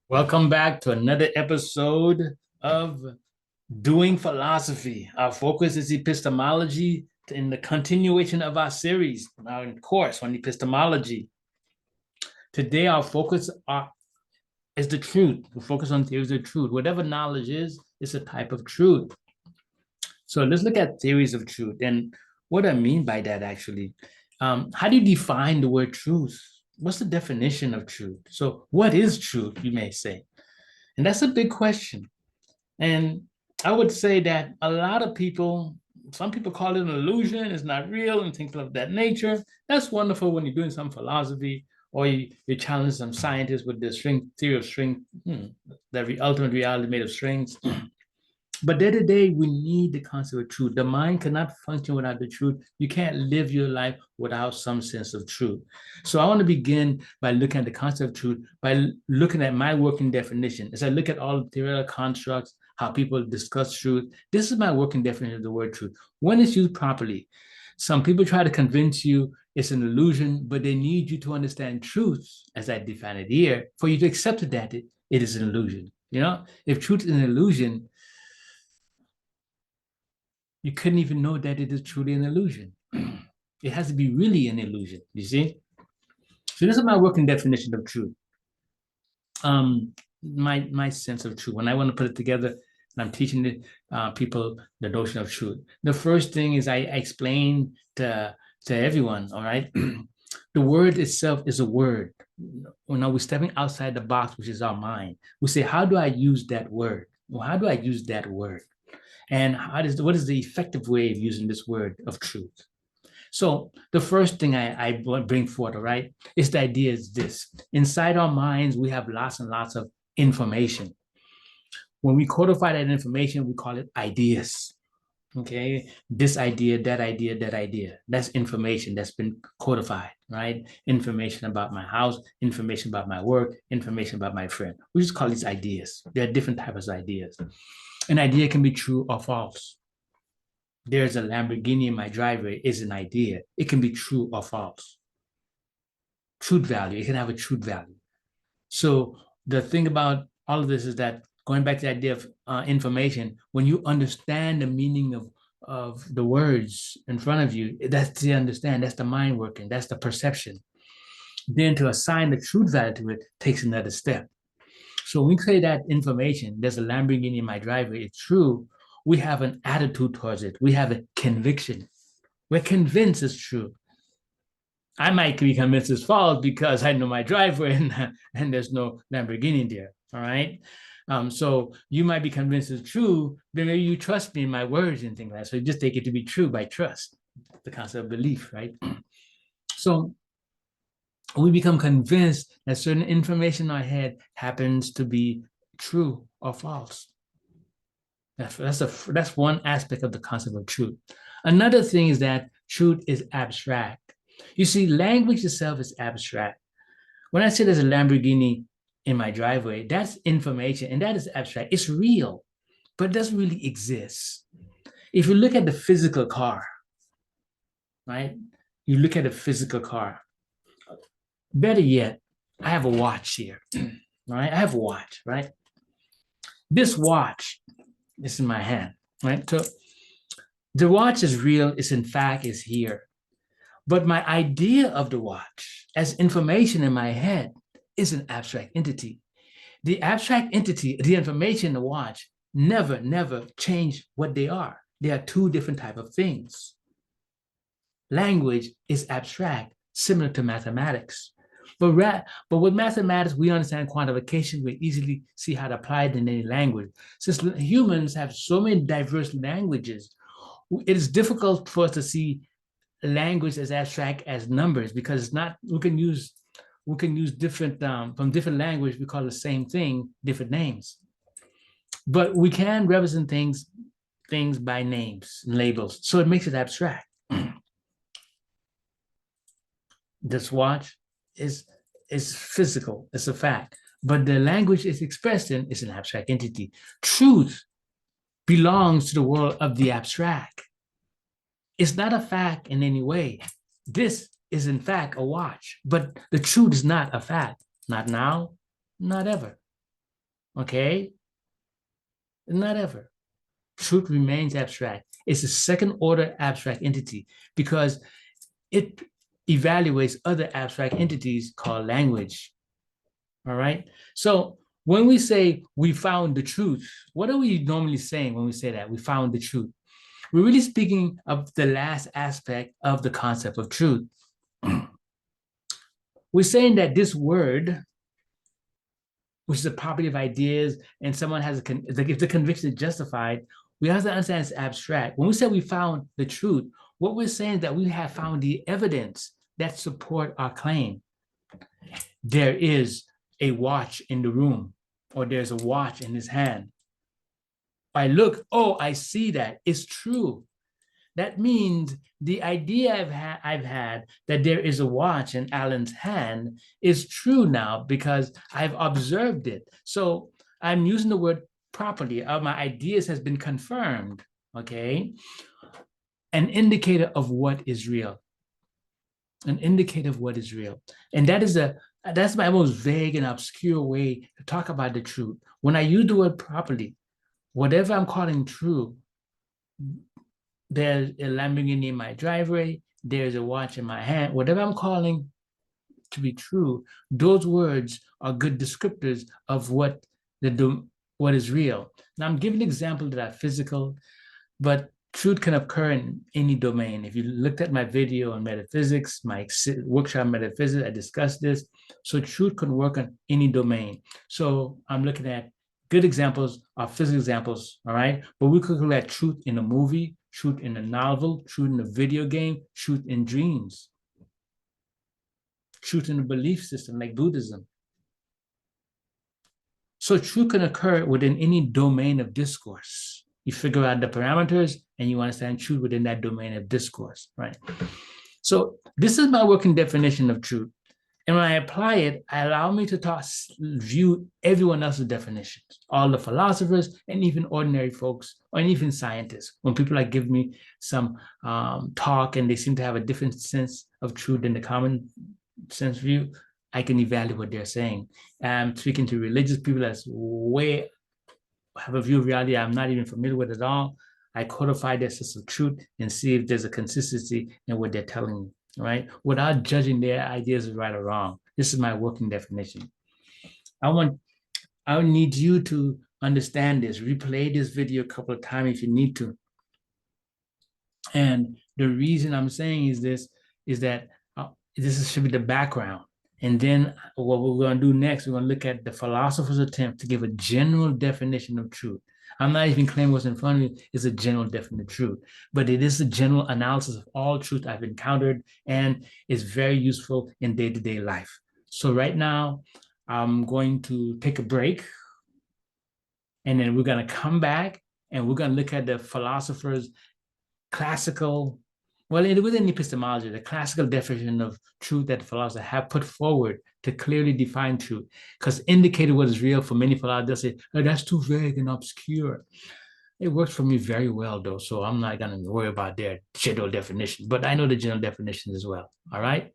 Welcome back to another episode of Doing Philosophy. Our focus is epistemology in the continuation of our series, our course on epistemology. Today, our focus is the truth. We focus on theories of truth. Whatever knowledge is a type of truth. So let's look at theories of truth and what I mean by that actually. How do you define the word truth? What's the definition of truth? So, what is truth, you may say? And that's a big question. And I would say that a lot of people, some people call it an illusion, it's not real, and things of that nature. That's wonderful when you're doing some philosophy or you challenge some scientists with the string theory of string, the ultimate reality made of strings. But day to day, we need the concept of truth. The mind cannot function without the truth. You can't live your life without some sense of truth. So I want to begin by looking at the concept of truth, by looking at my working definition. As I look at all the theoretical constructs, how people discuss truth, this is my working definition of the word truth. When it's used properly, some people try to convince you it's an illusion, but they need you to understand truth, as I define it here, for you to accept it that it is an illusion. If truth is an illusion, you couldn't even know that it is truly an illusion. It has to be really an illusion, you see? So this is my working definition of truth. My sense of truth. When I want to put it together, and I'm teaching people the notion of truth. The first thing is I explain to everyone, all right? The word itself is a word. We're stepping outside the box, which is our mind. We say, how do I use that word? Well, how do I use that word? And what is the effective way of using this word of truth? So the first thing I bring forth, all right, is the idea is this. Inside our minds, we have lots and lots of information. When we codify that information, we call it ideas. Okay, this idea, that idea, that idea. That's information that's been codified, right? Information about my house, information about my work, information about my friend. We just call these ideas. There are different types of ideas. An idea can be true or false. There's a Lamborghini in my driveway is an idea. It can be true or false. Truth value, it can have a truth value. So the thing about all of this is that going back to the idea of information, when you understand the meaning of the words in front of you, that's the understand, that's the mind working, that's the perception. Then to assign the truth value to it takes another step. So when we say that information, there's a Lamborghini in my driveway, it's true, we have an attitude towards it. We have a conviction. We're convinced it's true. I might be convinced it's false because I know my driveway and there's no Lamborghini there. All right. So you might be convinced it's true, but maybe you trust me in my words and things like that. So you just take it to be true by trust, the concept of belief, right? So we become convinced that certain information in our head happens to be true or false. That's one aspect of the concept of truth. Another thing is that truth is abstract. You see, language itself is abstract. When I say there's a Lamborghini in my driveway, that's information and that is abstract. It's real, but it doesn't really exist. If you look at the physical car, right? You look at a physical car. Better yet, I have a watch here, right? I have a watch, right? This watch is in my hand, right? So the watch is real, it's in fact is here. But my idea of the watch as information in my head is an abstract entity. The abstract entity, the information in the watch, never change what they are. They are two different types of things. Language is abstract, similar to mathematics. But with mathematics, we understand quantification. We easily see how to apply it in any language. Since humans have so many diverse languages, it is difficult for us to see language as abstract as numbers because it's not. We can use different from different language. We call the same thing different names, but we can represent things by names and labels. So it makes it abstract. This watch is physical, it's a fact, but the language it's expressed in is an abstract entity. Truth belongs to the world of the abstract. It's not a fact in any way. This is in fact a watch, but the truth is not a fact. Not now, not ever. okay? Not ever. Truth remains abstract. It's a second order abstract entity because it evaluates other abstract entities called language. All right. So when we say we found the truth, what are we normally saying when we say that we found the truth? We're really speaking of the last aspect of the concept of truth. We're saying that this word, which is a property of ideas, and someone has if the conviction is justified, we have to understand it's abstract. When we say we found the truth, what we're saying is that we have found the evidence that support our claim. There is a watch in the room, or there's a watch in his hand. I look, oh, I see that. It's true. That means the idea I've had that there is a watch in Alan's hand is true now because I've observed it. So I'm using the word properly. My ideas has been confirmed, okay? An indicator of what is real. An indicator of what is real. And that's my most vague and obscure way to talk about the truth. When I use the word properly, whatever I'm calling true, there's a Lamborghini in my driveway, there's a watch in my hand, whatever I'm calling to be true, those words are good descriptors of what is real. Now I'm giving an example that are physical, but truth can occur in any domain. If you looked at my video on metaphysics, my workshop on metaphysics, I discussed this. So truth can work on any domain. So I'm looking at good examples are physical examples, all right? But we could look at truth in a movie, truth in a novel, truth in a video game, truth in dreams, truth in a belief system like Buddhism. So truth can occur within any domain of discourse. You figure out the parameters and you understand truth within that domain of discourse, right? So this is my working definition of truth. And when I apply it, I allow me to view everyone else's definitions, all the philosophers and even ordinary folks, or even scientists. When people like give me some talk and they seem to have a different sense of truth than the common sense view, I can evaluate what they're saying. I'm speaking to religious people that's have a view of reality I'm not even familiar with at all. I codify their sense of truth and see if there's a consistency in what they're telling me, right? Without judging their ideas as right or wrong. This is my working definition. I need you to understand this. Replay this video a couple of times if you need to. And the reason I'm saying is that this should be the background. And then what we're going to do next, we're going to look at the philosopher's attempt to give a general definition of truth. I'm not even claiming what's in front of me is a general definition of truth, but it is a general analysis of all truth I've encountered and is very useful in day-to-day life. So right now, I'm going to take a break, and then we're going to come back and we're going to look at the philosopher's classical, within epistemology, the classical definition of truth that philosophers have put forward to clearly define truth, because indicated what is real for many philosophers, they'll say, oh, that's too vague and obscure. It works for me very well, though, so I'm not going to worry about their general definition, but I know the general definition as well, all right?